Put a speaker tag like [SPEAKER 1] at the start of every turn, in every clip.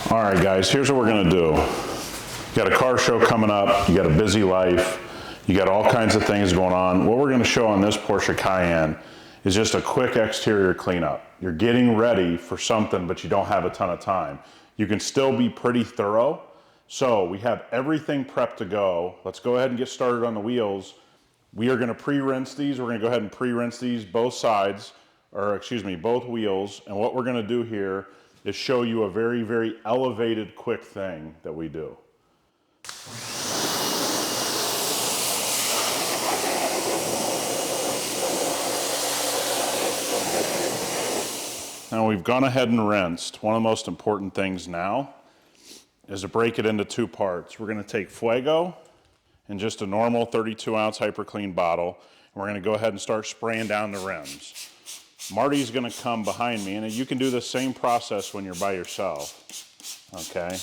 [SPEAKER 1] All right, guys, here's what we're gonna do. You got a car show coming up, you got a busy life, you got all kinds of things going on. What we're gonna show on this Porsche Cayenne is just a quick exterior cleanup. You're getting ready for something, but you don't have a ton of time. You can still be pretty thorough. So we have everything prepped to go. Let's go ahead and get started on the wheels. We are gonna pre-rinse these. We're gonna go ahead and pre-rinse these both sides, or excuse me, both wheels. And what we're gonna do here is show you a very, very elevated quick thing that we do. Now we've gone ahead and rinsed. One of the most important things now is to break it into two parts. We're gonna take Fuego in just a normal 32-ounce hyperCLEAN bottle, and we're gonna go ahead and start spraying down the rims. Marty's gonna come behind me, and you can do the same process when you're by yourself, okay?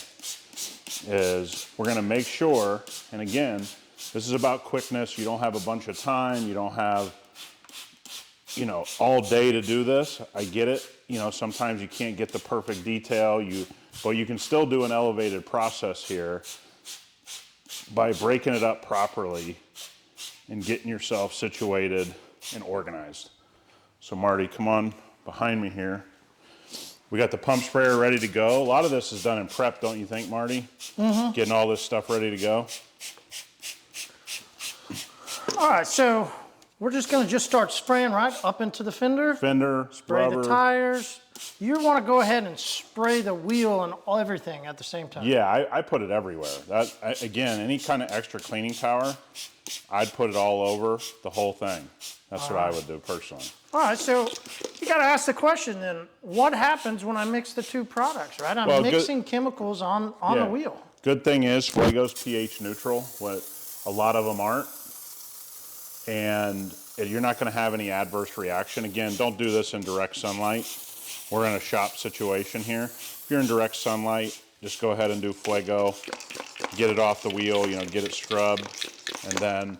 [SPEAKER 1] We're gonna make sure, and again, this is about quickness. You don't have a bunch of time. You don't have, all day to do this. I get it. Sometimes you can't get the perfect detail, but you can still do an elevated process here by breaking it up properly and getting yourself situated and organized. So Marty, come on behind me here. We got the pump sprayer ready to go. A lot of this is done in prep, don't you think, Marty? Mm-hmm. Getting all this stuff ready to go.
[SPEAKER 2] All right, so we're just gonna start spraying right up into the fender. Spray
[SPEAKER 1] rubber.
[SPEAKER 2] The tires. You wanna go ahead and spray the wheel and everything at the same time.
[SPEAKER 1] Yeah, I put it everywhere. Again, any kind of extra cleaning power, I'd put it all over the whole thing. That's what I would do personally.
[SPEAKER 2] All right, so you got to ask the question then, what happens when I mix the two products, right? I'm mixing chemicals on the wheel.
[SPEAKER 1] Good thing is Fuego's pH neutral, what a lot of them aren't. And you're not going to have any adverse reaction. Again, don't do this in direct sunlight. We're in a shop situation here. If you're in direct sunlight, just go ahead and do Fuego, get it off the wheel, get it scrubbed, and then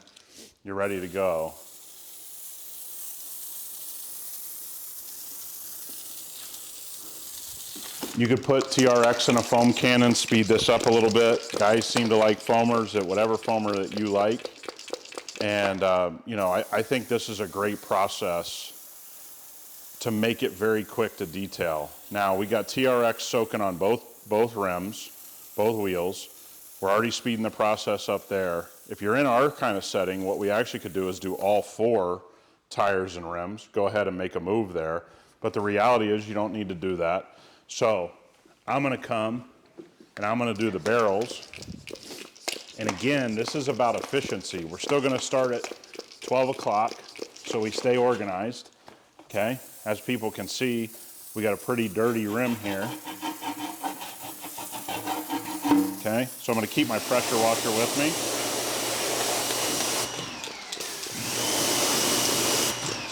[SPEAKER 1] you're ready to go. You could put TRX in a foam cannon, speed this up a little bit. Guys seem to like foamers at whatever foamer that you like. And, I think this is a great process to make it very quick to detail. Now, we got TRX soaking on both rims, both wheels. We're already speeding the process up there. If you're in our kind of setting, what we actually could do is do all 4 tires and rims. Go ahead and make a move there. But the reality is you don't need to do that. So I'm gonna come and I'm gonna do the barrels. And again, this is about efficiency. We're still gonna start at 12 o'clock so we stay organized, okay? As people can see, we got a pretty dirty rim here. Okay, so I'm gonna keep my pressure washer with me.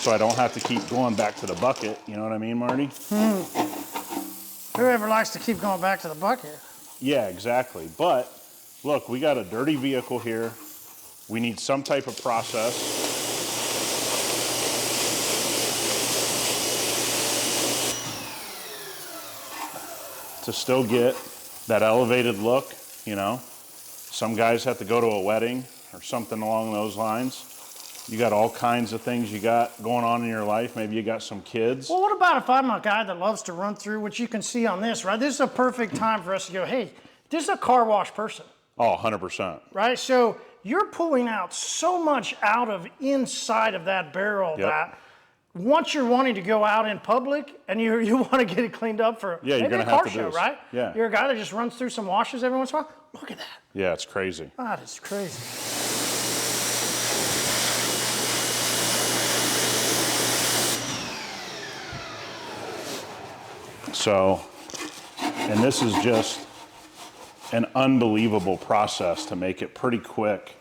[SPEAKER 1] So I don't have to keep going back to the bucket, you know what I mean, Marty?
[SPEAKER 2] Whoever likes to keep going back to the bucket.
[SPEAKER 1] Yeah, exactly. But look, we got a dirty vehicle here. We need some type of process. To still get that elevated look, Some guys have to go to a wedding or something along those lines. You got all kinds of things you got going on in your life. Maybe you got some kids.
[SPEAKER 2] Well, what about if I'm a guy that loves to run through, which you can see on this, right? This is a perfect time for us to go, hey, this is a car wash person.
[SPEAKER 1] Oh, 100%.
[SPEAKER 2] Right? So you're pulling out so much out of inside of that barrel that once you're wanting to go out in public and you want to get it cleaned up for
[SPEAKER 1] you're
[SPEAKER 2] maybe
[SPEAKER 1] gonna
[SPEAKER 2] a car
[SPEAKER 1] have to
[SPEAKER 2] show,
[SPEAKER 1] do
[SPEAKER 2] right?
[SPEAKER 1] Yeah.
[SPEAKER 2] You're a guy that just runs through some washes every once in a while. Look at that.
[SPEAKER 1] Yeah, it's crazy.
[SPEAKER 2] That is crazy.
[SPEAKER 1] So, and this is just an unbelievable process to make it pretty quick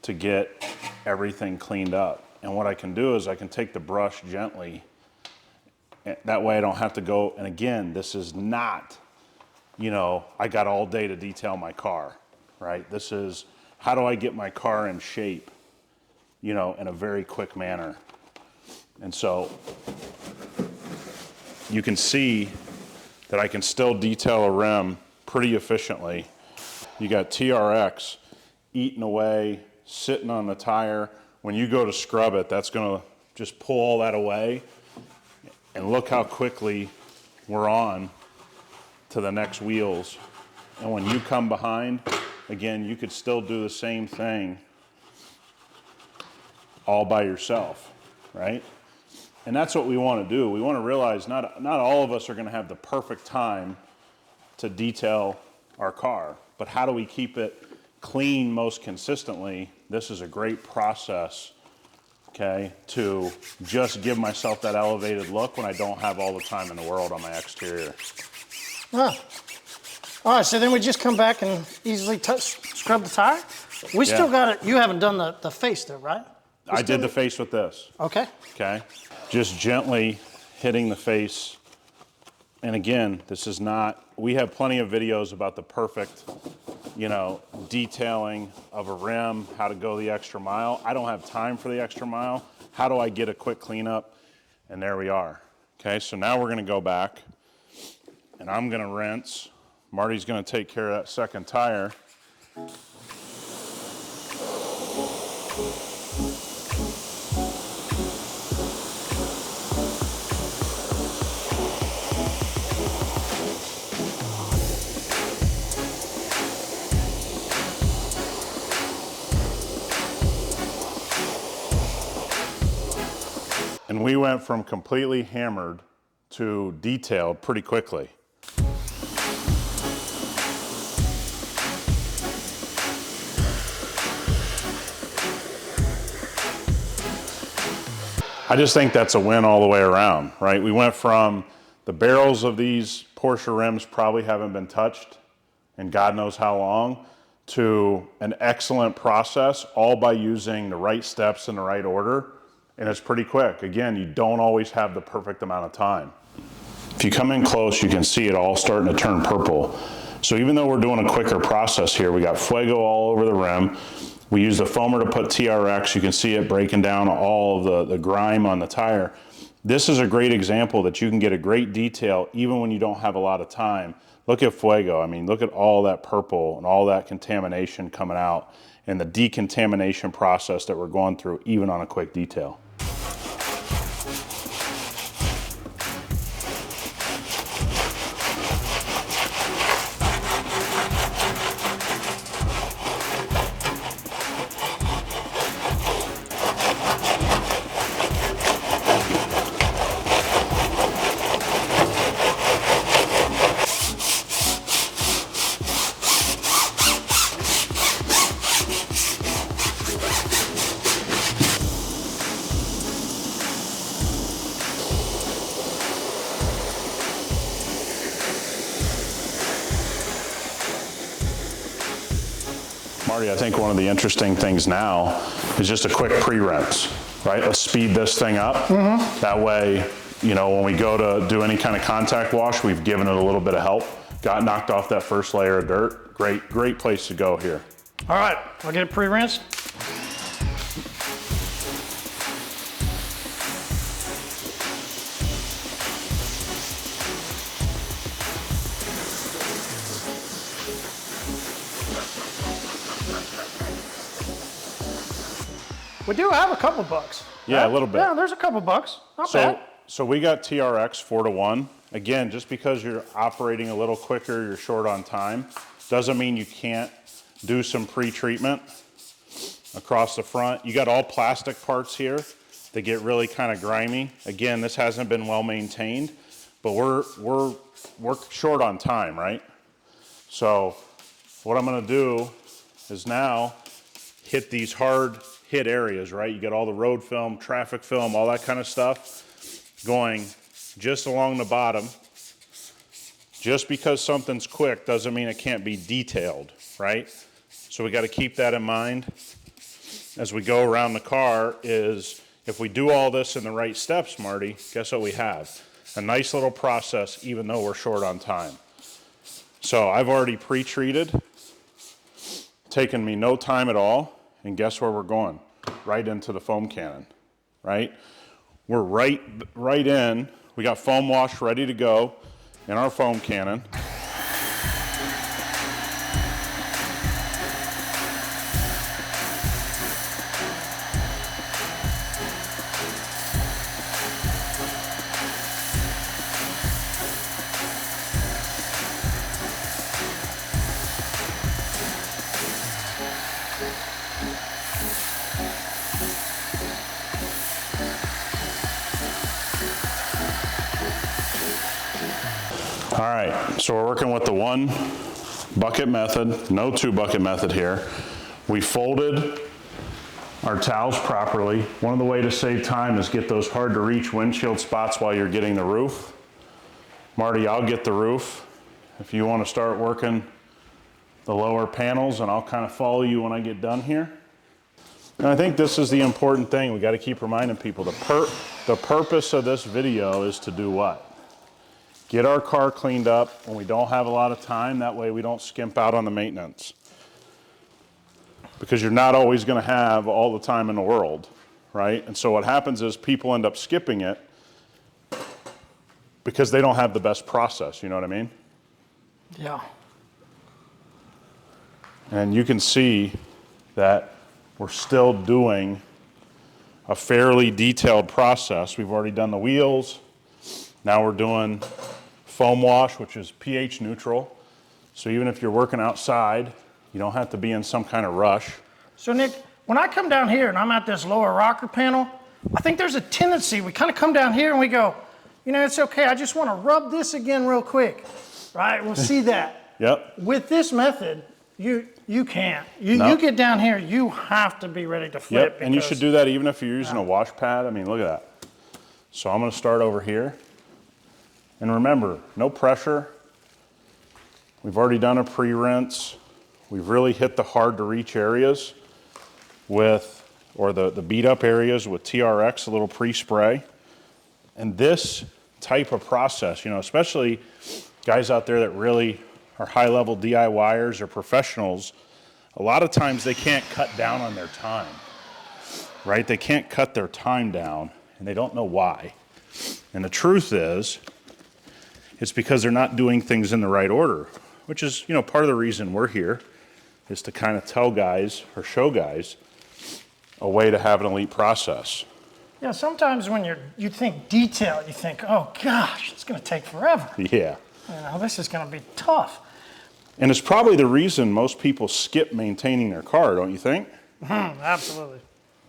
[SPEAKER 1] to get everything cleaned up. And what I can do is I can take the brush gently. That way I don't have to go, and again, this is not, I got all day to detail my car, right? This is, how do I get my car in shape, in a very quick manner? And so you can see that I can still detail a rim pretty efficiently. You got TRX eating away, sitting on the tire. When you go to scrub it, that's gonna just pull all that away. And look how quickly we're on to the next wheels. And when you come behind, again, you could still do the same thing all by yourself, right? And that's what we want to do. We want to realize not all of us are going to have the perfect time to detail our car, but how do we keep it clean most consistently? This is a great process, okay, to just give myself that elevated look when I don't have all the time in the world on my exterior.
[SPEAKER 2] Huh. All right, so then we just come back and easily scrub the tire? We still got it. You haven't done the face though, right?
[SPEAKER 1] I did the face with this.
[SPEAKER 2] Okay.
[SPEAKER 1] Okay. Just gently hitting the face. And again, this is not, we have plenty of videos about the perfect, detailing of a rim, how to go the extra mile. I don't have time for the extra mile. How do I get a quick cleanup? And there we are. Okay, so now we're gonna go back and I'm gonna rinse. Marty's gonna take care of that second tire. And we went from completely hammered to detailed pretty quickly. I just think that's a win all the way around, right? We went from the barrels of these Porsche rims probably haven't been touched in God knows how long, to an excellent process, all by using the right steps in the right order. And it's pretty quick. Again, you don't always have the perfect amount of time. If you come in close, you can see it all starting to turn purple. So even though we're doing a quicker process here, we got Fuego all over the rim. We use the foamer to put TRX. You can see it breaking down all of the grime on the tire. This is a great example that you can get a great detail even when you don't have a lot of time. Look at Fuego. I mean, look at all that purple and all that contamination coming out and the decontamination process that we're going through even on a quick detail. Marty, I think one of the interesting things now is just a quick pre-rinse, right? Let's speed this thing up. Mm-hmm. That way, when we go to do any kind of contact wash, we've given it a little bit of help, got knocked off that first layer of dirt. Great place to go here.
[SPEAKER 2] All right, I'll get it pre-rinsed. We do have a couple bucks.
[SPEAKER 1] Yeah, a little bit.
[SPEAKER 2] Yeah, there's a couple bucks. Not bad.
[SPEAKER 1] So we got TRX 4-to-1. Again, just because you're operating a little quicker, you're short on time, doesn't mean you can't do some pre-treatment across the front. You got all plastic parts here that get really kind of grimy. Again, this hasn't been well maintained, but we're short on time, right? So what I'm gonna do is now hit these hard hit areas, right? You got all the road film, traffic film, all that kind of stuff going just along the bottom. Just because something's quick doesn't mean it can't be detailed, right? So we got to keep that in mind as we go around the car. Is if we do all this in the right steps, Marty, guess what we have? A nice little process even though we're short on time. So I've already pre-treated, taken me no time at all. And guess where we're going? Right into the foam cannon, right? We're right in. We got foam wash ready to go in our foam cannon. All right, so we're working with the 1 bucket method, no 2 bucket method here. We folded our towels properly. One of the ways to save time is get those hard to reach windshield spots while you're getting the roof. Marty, I'll get the roof if you want to start working the lower panels, and I'll kind of follow you when I get done here. And I think this is the important thing. We got to keep reminding people the purpose of this video is to do what? Get our car cleaned up when we don't have a lot of time. That way we don't skimp out on the maintenance. Because you're not always going to have all the time in the world, right? And so what happens is people end up skipping it because they don't have the best process, you know what I mean?
[SPEAKER 2] Yeah.
[SPEAKER 1] And you can see that we're still doing a fairly detailed process. We've already done the wheels. Now we're doing foam wash, which is pH neutral. So even if you're working outside, you don't have to be in some kind of rush.
[SPEAKER 2] So Nick, when I come down here and I'm at this lower rocker panel, I think there's a tendency, we kind of come down here and we go, you know, it's okay, I just want to rub this again real quick, right? We'll see that.
[SPEAKER 1] Yep.
[SPEAKER 2] With this method, you can't. You get down here, you have to be ready to flip.
[SPEAKER 1] Yep, and you should do that even if you're using a wash pad. I mean, look at that. So I'm going to start over here. And remember, no pressure. We've already done a pre-rinse. We've really hit the hard to reach areas or the beat up areas with TRX, a little pre-spray. And this type of process, you know, especially guys out there that really are high-level DIYers or professionals, a lot of times they can't cut down on their time, right? They can't cut their time down, and they don't know why. And the truth is, it's because they're not doing things in the right order, which is, you know, part of the reason we're here, is to kind of tell guys or show guys a way to have an elite process.
[SPEAKER 2] Yeah, sometimes when you think detail, you think, oh gosh, it's going to take forever.
[SPEAKER 1] Yeah.
[SPEAKER 2] You know, this is going to be tough.
[SPEAKER 1] And it's probably the reason most people skip maintaining their car, don't you think?
[SPEAKER 2] Absolutely.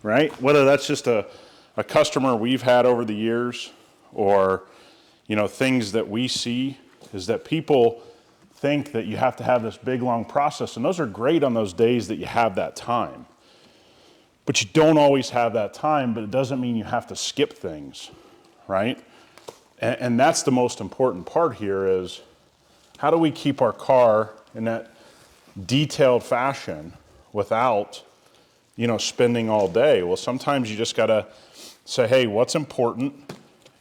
[SPEAKER 1] Right? Whether that's just a customer we've had over the years or, you know, things that we see is that people think that you have to have this big, long process. And those are great on those days that you have that time. But you don't always have that time, but it doesn't mean you have to skip things, right? And that's the most important part here is how do we keep our car in that detailed fashion without, you know, spending all day? Well, sometimes you just gotta say, hey, what's important?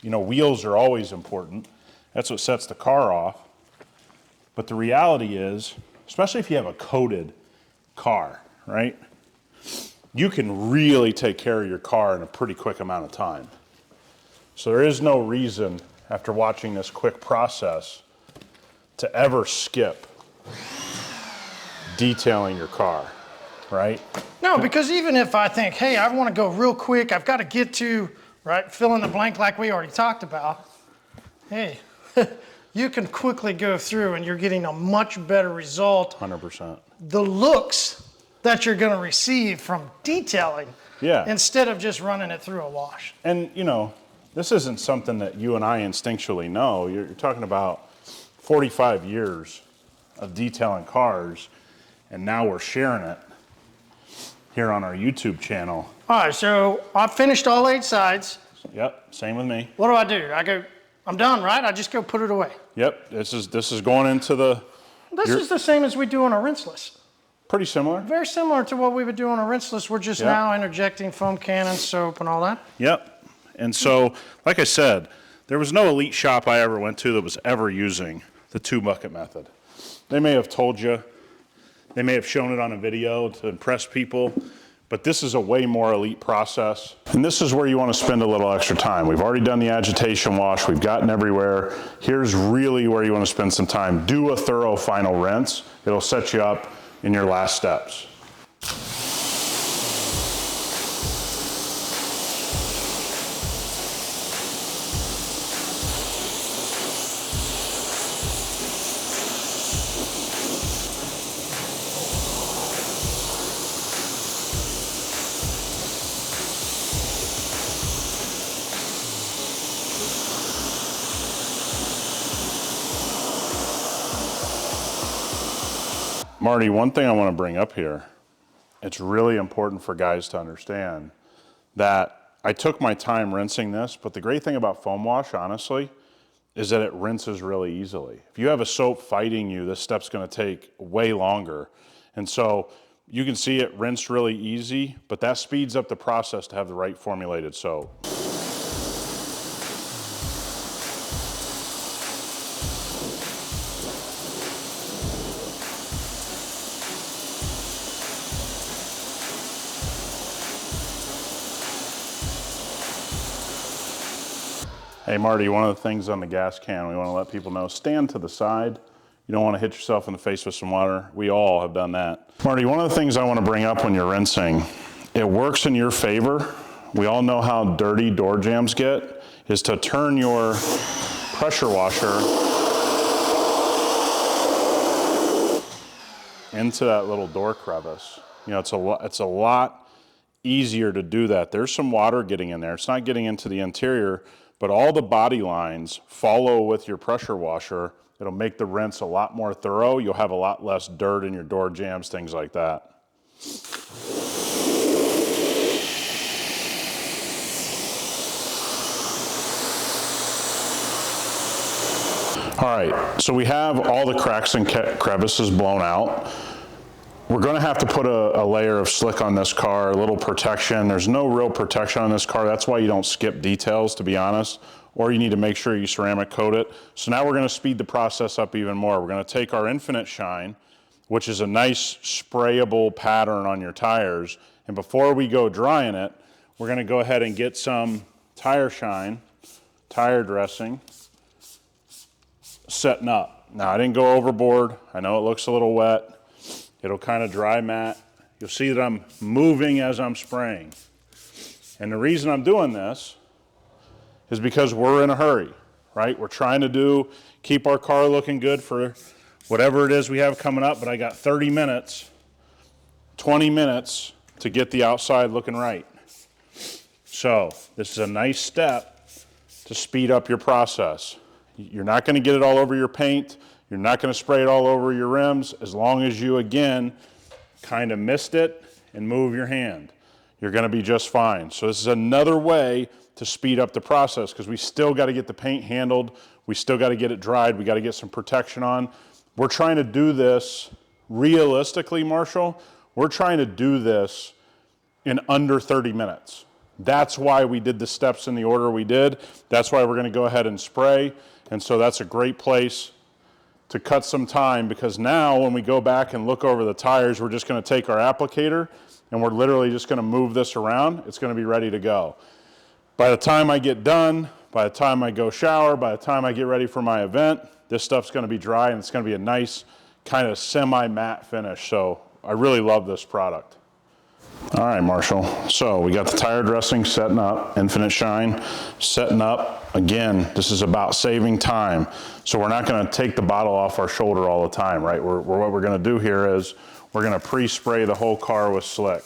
[SPEAKER 1] You know, wheels are always important. That's what sets the car off. But the reality is, especially if you have a coated car, right? You can really take care of your car in a pretty quick amount of time. So there is no reason, after watching this quick process, to ever skip detailing your car, right?
[SPEAKER 2] No, because even if I think, hey, I want to go real quick, I've got to get to, right, fill in the blank like we already talked about, hey, you can quickly go through and you're getting a much better result.
[SPEAKER 1] 100%.
[SPEAKER 2] The looks that you're going to receive from detailing instead of just running it through a wash.
[SPEAKER 1] And, you know, this isn't something that you and I instinctually know. You're talking about 45 years of detailing cars, and now we're sharing it here on our YouTube channel.
[SPEAKER 2] All right, so I've finished all 8 sides.
[SPEAKER 1] Yep, same with me.
[SPEAKER 2] What do? I go, I'm done, right? I just go put it away.
[SPEAKER 1] Yep, this is going into the...
[SPEAKER 2] This is the same as we do on a rinseless.
[SPEAKER 1] Pretty similar.
[SPEAKER 2] Very similar to what we would do on a rinseless. We're just now interjecting foam cannon, soap, and all that.
[SPEAKER 1] Yep. And so, like I said, there was no elite shop I ever went to that was ever using the 2 bucket method. They may have told you, they may have shown it on a video to impress people, but this is a way more elite process. And this is where you want to spend a little extra time. We've already done the agitation wash. We've gotten everywhere. Here's really where you want to spend some time. Do a thorough final rinse. It'll set you up in your last steps. Marty, one thing I want to bring up here, it's really important for guys to understand that I took my time rinsing this, but the great thing about foam wash, honestly, is that it rinses really easily. If you have a soap fighting you, this step's gonna take way longer. And so you can see it rinsed really easy, but that speeds up the process to have the right formulated soap. Hey Marty, one of the things on the gas can we want to let people know, stand to the side. You don't want to hit yourself in the face with some water. We all have done that. Marty, one of the things I want to bring up when you're rinsing, it works in your favor. We all know how dirty door jambs get, is to turn your pressure washer into that little door crevice. You know, it's a lot easier to do that. There's some water getting in there. It's not getting into the interior, but all the body lines follow with your pressure washer. It'll make the rinse a lot more thorough. You'll have a lot less dirt in your door jambs, things like that. All right, so we have all the cracks and crevices blown out. We're gonna have to put a layer of slick on this car, a little protection. There's no real protection on this car. That's why you don't skip details, to be honest, or you need to make sure you ceramic coat it. So now we're gonna speed the process up even more. We're gonna take our Infinite Shine, which is a nice sprayable pattern on your tires, and before we go drying it, we're gonna go ahead and get some tire shine, tire dressing, setting up. Now I didn't go overboard. I know it looks a little wet. It'll kind of dry matte. You'll see that I'm moving as I'm spraying. And the reason I'm doing this is because we're in a hurry, right? We're trying to keep our car looking good for whatever it is we have coming up, but I got 30 minutes, 20 minutes to get the outside looking right. So this is a nice step to speed up your process. You're not gonna get it all over your paint. You're not gonna spray it all over your rims as long as you, again, kind of mist it and move your hand. You're gonna be just fine. So this is another way to speed up the process because we still gotta get the paint handled. We still gotta get it dried. We gotta get some protection on. We're trying to do this realistically, Marshall. We're trying to do this in under 30 minutes. That's why we did the steps in the order we did. That's why we're gonna go ahead and spray. And so that's a great place to cut some time, because now when we go back and look over the tires, we're just gonna take our applicator and we're literally just gonna move this around. It's gonna be ready to go. By the time I get done, by the time I go shower, by the time I get ready for my event, this stuff's gonna be dry and it's gonna be a nice kind of semi-matte finish. So I really love this product. All right, Marshall. So we got the tire dressing setting up, Infinite Shine setting up. Again, this is about saving time. So we're not gonna take the bottle off our shoulder all the time, right? What we're gonna do here is we're gonna pre-spray the whole car with slick.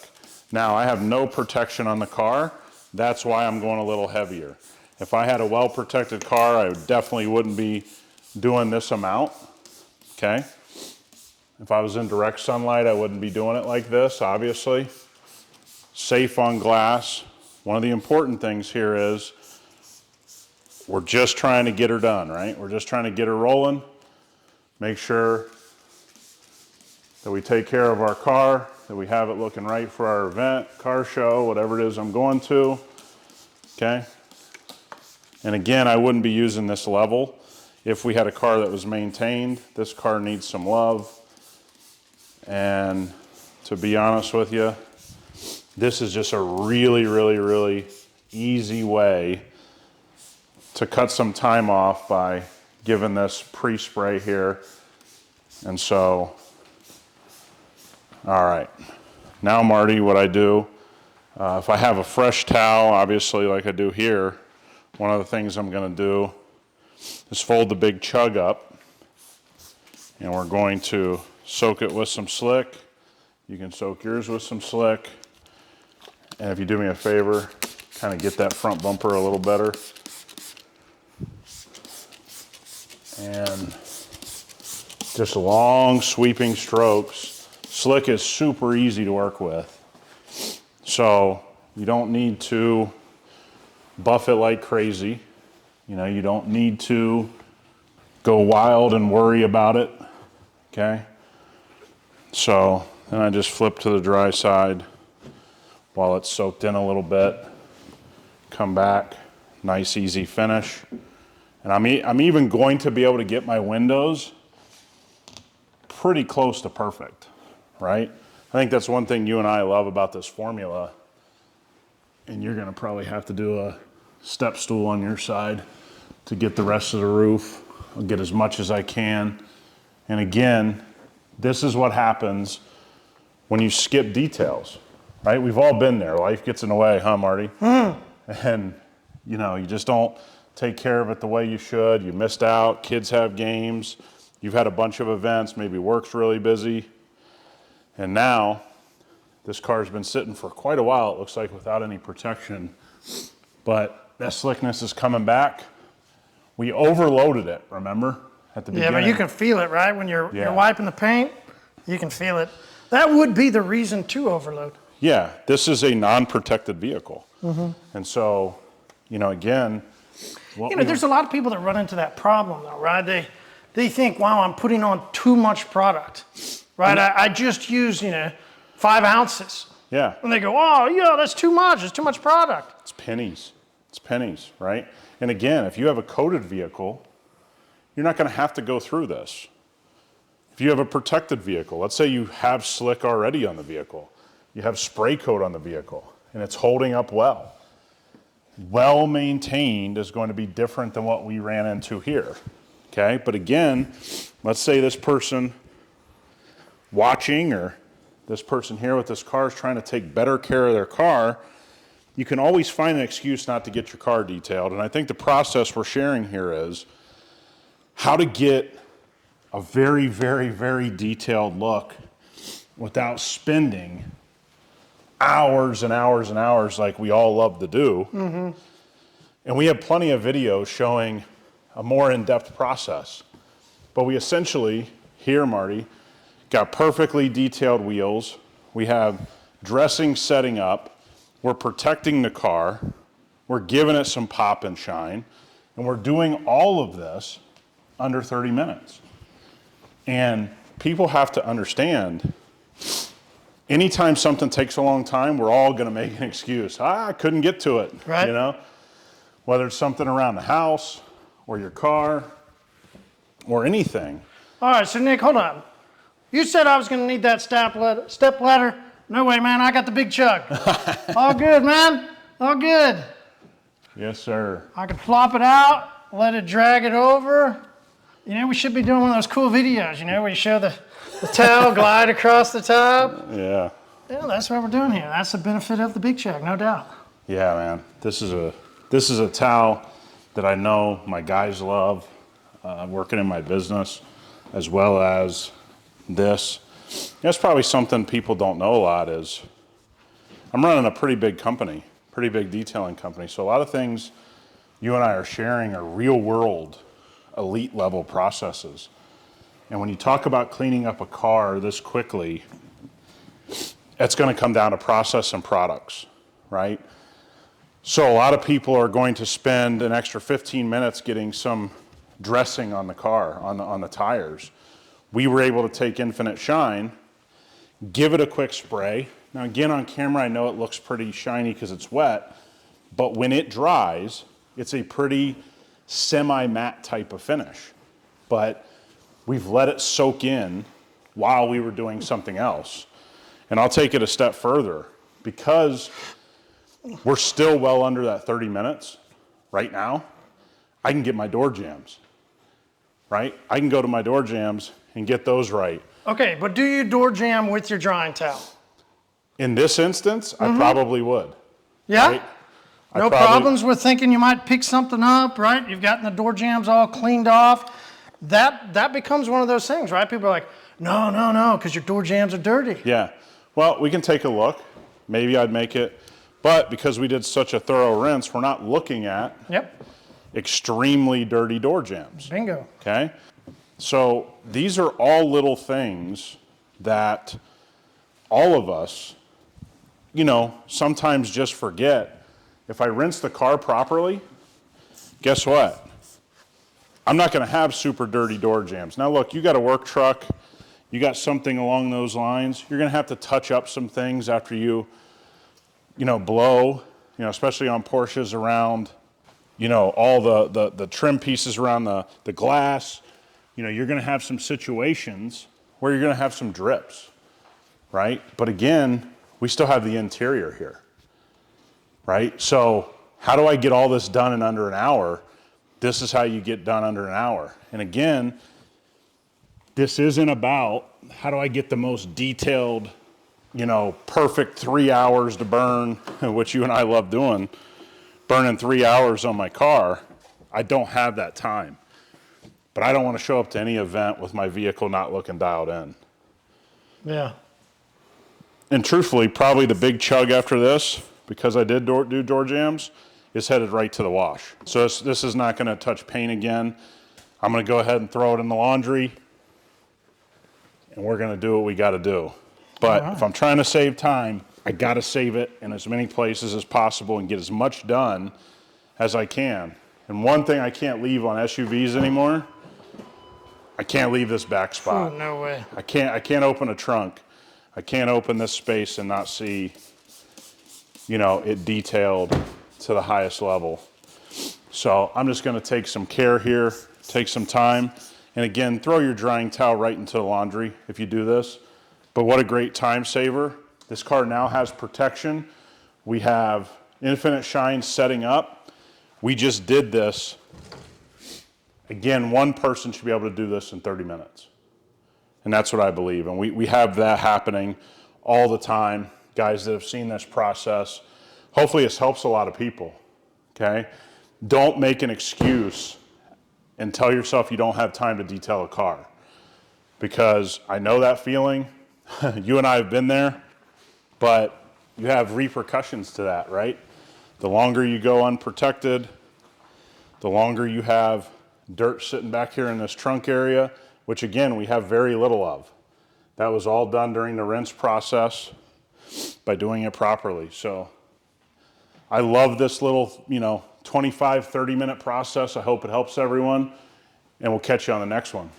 [SPEAKER 1] Now I have no protection on the car. That's why I'm going a little heavier. If I had a well-protected car, I definitely wouldn't be doing this amount, okay? If I was in direct sunlight, I wouldn't be doing it like this, obviously. Safe on glass. One of the important things here is we're just trying to get her done, right? We're just trying to get her rolling, make sure that we take care of our car, that we have it looking right for our event, car show, whatever it is I'm going to, okay? And again, I wouldn't be using this level if we had a car that was maintained. This car needs some love. And to be honest with you, this is just a really, really, really easy way to cut some time off by giving this pre-spray here. And so, all right. Now, Marty, what I do, if I have a fresh towel, obviously like I do here, one of the things I'm gonna do is fold the big chug up, and we're going to soak it with some slick. You can soak yours with some slick. And if you do me a favor, kind of get that front bumper a little better. And Just long sweeping strokes. Slick is super easy to work with. So you don't need to buff it like crazy. You know, you don't need to go wild and worry about it, okay? So then I just flip to the dry side while it's soaked in a little bit. Come back, nice easy finish. And I'm even going to be able to get my windows pretty close to perfect, right? I think that's one thing you and I love about this formula. And you're gonna probably have to do a step stool on your side to get the rest of the roof. I'll get as much as I can. And again, this is what happens when you skip details, right? We've all been there. Life gets in the way, huh, Marty? And you know, you just don't take care of it the way you should. You missed out, kids have games, you've had a bunch of events, maybe work's really busy. And now, this car's been sitting for quite a while, it looks like, without any protection. But that slickness is coming back. We overloaded it, remember? At the beginning.
[SPEAKER 2] Yeah, but you can feel it, right? When you're wiping the paint, you can feel it. That would be the reason to overload.
[SPEAKER 1] Yeah, this is a non-protected vehicle. And so, you know, again,
[SPEAKER 2] there's a lot of people that run into that problem, though, right? They think, wow, I'm putting on too much product, right? I just use, 5 ounces.
[SPEAKER 1] Yeah.
[SPEAKER 2] And they go, oh, yeah, that's too much. It's too much product.
[SPEAKER 1] It's pennies. It's pennies, right? And again, if you have a coated vehicle, you're not going to have to go through this. If you have a protected vehicle, let's say you have slick already on the vehicle, you have spray coat on the vehicle, and it's holding up well. Well maintained is going to be different than what we ran into here, okay? But again, let's say this person watching or this person here with this car is trying to take better care of their car. You can always find an excuse not to get your car detailed. And I think the process we're sharing here is how to get a very, very, very detailed look without spending hours and hours and hours like we all love to do. And we have plenty of videos showing a more in-depth process. But we essentially, here, Marty, got perfectly detailed wheels. We have dressing setting up. We're protecting the car. We're giving it some pop and shine. And we're doing all of this under 30 minutes. And people have to understand, anytime something takes a long time, we're all going to make an excuse. I couldn't get to it,
[SPEAKER 2] right?
[SPEAKER 1] Whether it's something around the house or your car or anything.
[SPEAKER 2] All right, so Nick, hold on. You said I was going to need that step ladder. No way, man. I got the big chug. All good, man. All good.
[SPEAKER 1] Yes, sir.
[SPEAKER 2] I can flop it out, let it drag it over. We should be doing one of those cool videos, where you show the towel glide across the top.
[SPEAKER 1] Yeah.
[SPEAKER 2] Yeah, that's what we're doing here. That's the benefit of the big chug, no doubt.
[SPEAKER 1] Yeah, man. This is a towel that I know my guys love, working in my business, as well as this. That's probably something people don't know a lot is I'm running a pretty big company, pretty big detailing company. So a lot of things you and I are sharing are real world, elite level processes. And when you talk about cleaning up a car this quickly, it's going to come down to process and products, right? So a lot of people are going to spend an extra 15 minutes getting some dressing on the car, on the tires. We were able to take Infinite Shine, give it a quick spray. Now again, on camera, I know it looks pretty shiny because it's wet, but when it dries, it's a pretty semi-matte type of finish. But we've let it soak in while we were doing something else. And I'll take it a step further. Because we're still well under that 30 minutes right now, I can get my door jams, right? I can go to my door jams and get those right.
[SPEAKER 2] Okay, but do you door jam with your drying towel?
[SPEAKER 1] In this instance, I probably would.
[SPEAKER 2] Yeah?
[SPEAKER 1] Right?
[SPEAKER 2] No problems with thinking you might pick something up, right? You've gotten the door jams all cleaned off. That becomes one of those things, right? People are like, no, because your door jams are dirty.
[SPEAKER 1] Yeah. Well, we can take a look. Maybe I'd make it. But because we did such a thorough rinse, we're not looking at extremely dirty door jams.
[SPEAKER 2] Bingo.
[SPEAKER 1] Okay? So these are all little things that all of us, sometimes just forget. If I rinse the car properly, guess what? I'm not going to have super dirty door jambs. Now look, you got a work truck, you got something along those lines, you're going to have to touch up some things after you blow, especially on Porsches around, all the trim pieces around the glass. You're going to have some situations where you're going to have some drips, right? But again, we still have the interior here, right? So how do I get all this done in under an hour? This is how you get done under an hour. And again, this isn't about how do I get the most detailed, perfect 3 hours to burn, which you and I love doing, burning 3 hours on my car. I don't have that time. But I don't want to show up to any event with my vehicle not looking dialed in.
[SPEAKER 2] Yeah.
[SPEAKER 1] And truthfully, probably the big chug after this, because I did do door jams, is headed right to the wash. So this is not going to touch paint again. I'm going to go ahead and throw it in the laundry, and we're going to do what we got to do. But if I'm trying to save time, I got to save it in as many places as possible and get as much done as I can. And one thing I can't leave on SUVs anymore, I can't leave this back spot.
[SPEAKER 2] Oh, no way.
[SPEAKER 1] I can't open a trunk. I can't open this space and not see, it detailed to the highest level. So I'm just going to take some care here, take some time, and again, throw your drying towel right into the laundry if you do this. But what a great time saver. This car now has protection. We have infinite shine setting up. We just did this. Again, one person should be able to do this in 30 minutes. And that's what I believe. And we have that happening all the time. Guys that have seen this process. Hopefully this helps a lot of people, okay? Don't make an excuse and tell yourself you don't have time to detail a car. Because I know that feeling. You and I have been there. But you have repercussions to that, right? The longer you go unprotected, the longer you have dirt sitting back here in this trunk area, which again, we have very little of. That was all done during the rinse process by doing it properly. So I love this little, 25, 30-minute process. I hope it helps everyone, and we'll catch you on the next one.